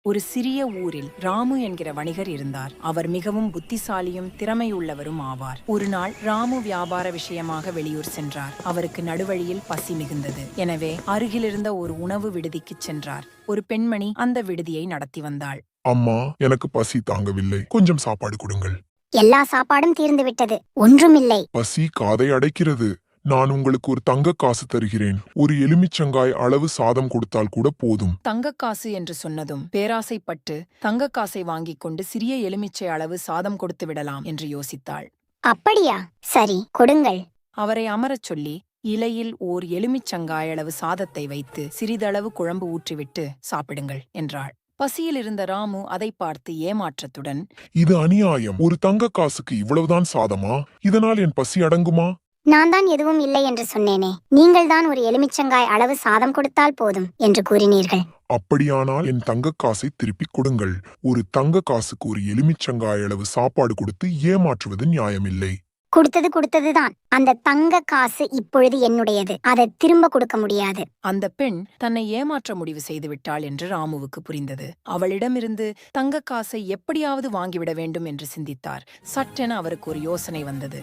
ஒரு சிறிய ஊரில் ராமு என்கிற வணிகர் இருந்தார். அவர் மிகவும் புத்திசாலியும் திறமையுள்ளவரும் ஆவார். ஒரு நாள் ராமு வியாபார விஷயமாக வெளியூர் சென்றார். அவருக்கு நடுவழியில் பசி மிகுந்தது. எனவே அருகிலிருந்த ஒரு உணவு விடுதிக்கு சென்றார். ஒரு பெண்மணி அந்த விடுதியை நடத்தி வந்தாள். அம்மா, எனக்கு பசி தாங்கவில்லை, கொஞ்சம் சாப்பாடு கொடுங்கள். எல்லா சாப்பாடும் தீர்ந்து விட்டது, ஒன்றுமில்லை. பசி காதை அடைக்கிறது. நான் உங்களுக்கு ஒரு தங்க காசு தருகிறேன். ஒரு எலுமிச்சங்காய் அளவு சாதம் கொடுத்தால் கூட போதும். தங்கக்காசு என்று சொன்னதும் பேராசைப்பட்டு தங்கக்காசை வாங்கிக் கொண்டு சிறிய எலுமிச்சை அளவு சாதம் கொடுத்து விடலாம் என்று யோசித்தாள். அப்படியா? சரி, கொடுங்கள். அவரை அமரச் சொல்லி இலையில் ஓர் எலுமிச்சங்காய் அளவு சாதத்தை வைத்து சிறிதளவு குழம்பு ஊற்றிவிட்டு சாப்பிடுங்கள் என்றாள். பசியில் இருந்த ராமு அதை பார்த்து ஏமாற்றத்துடன், இது அநியாயம். ஒரு தங்க காசுக்கு இவ்வளவுதான் சாதமா? இதனால் என் பசி அடங்குமா? நான் தான் எதுவும் இல்லை என்று சொன்னேனே. நீங்கள் தான் ஒரு எலுமிச்சங்காய் அளவு சாதம் கொடுத்தால் போதும் என்று கூறினீர்கள். அப்படியானால் என் தங்க காசை திருப்பிக் கொடுங்கள். ஒரு தங்க காசுக்கு ஒரு எலுமிச்சங்காய் அளவு சாப்பாடு கொடுத்து ஏமாற்றுவது நியாயமில்லை. கொடுத்ததுதான். அந்த தங்க காசு இப்பொழுது என்னுடையது. அதை திரும்ப கொடுக்க முடியாது. அந்த பெண் தன்னை ஏமாற்ற முடிவு செய்துவிட்டாள் என்று ராமுவுக்கு புரிந்தது. அவளிடமிருந்து தங்க காசை எப்படியாவது வாங்கிவிட வேண்டும் என்று சிந்தித்தார். சட்டென அவருக்கு ஒரு யோசனை வந்தது.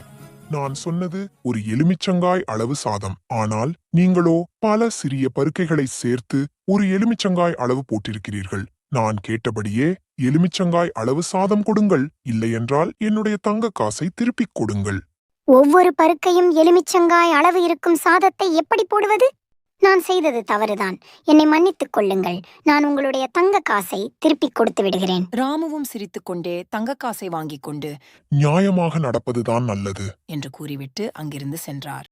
நான் சொன்னது ஒரு எலுமிச்சங்காய் அளவு சாதம். ஆனால் நீங்களோ பல சிறிய பருக்கைகளை சேர்த்து ஒரு எலுமிச்சங்காய் அளவு போட்டிருக்கிறீர்கள். நான் கேட்டபடியே எலுமிச்சங்காய் அளவு சாதம் கொடுங்கள், இல்லையென்றால் என்னுடைய தங்க காசை திருப்பிக் கொடுங்கள். ஒவ்வொரு பருக்கையும் எலுமிச்சங்காய் அளவு இருக்கும் சாதத்தை எப்படி போடுவது? நான் செய்தது தவறுதான். என்னை மன்னித்துக் கொள்ளுங்கள். நான் உங்களுடைய தங்க காசை திருப்பிக் கொடுத்து விடுகிறேன். ராமுவும் சிரித்துக்கொண்டே தங்கக்காசை வாங்கிக் கொண்டு நியாயமாக நடப்பதுதான் நல்லது என்று கூறிவிட்டு அங்கிருந்து சென்றார்.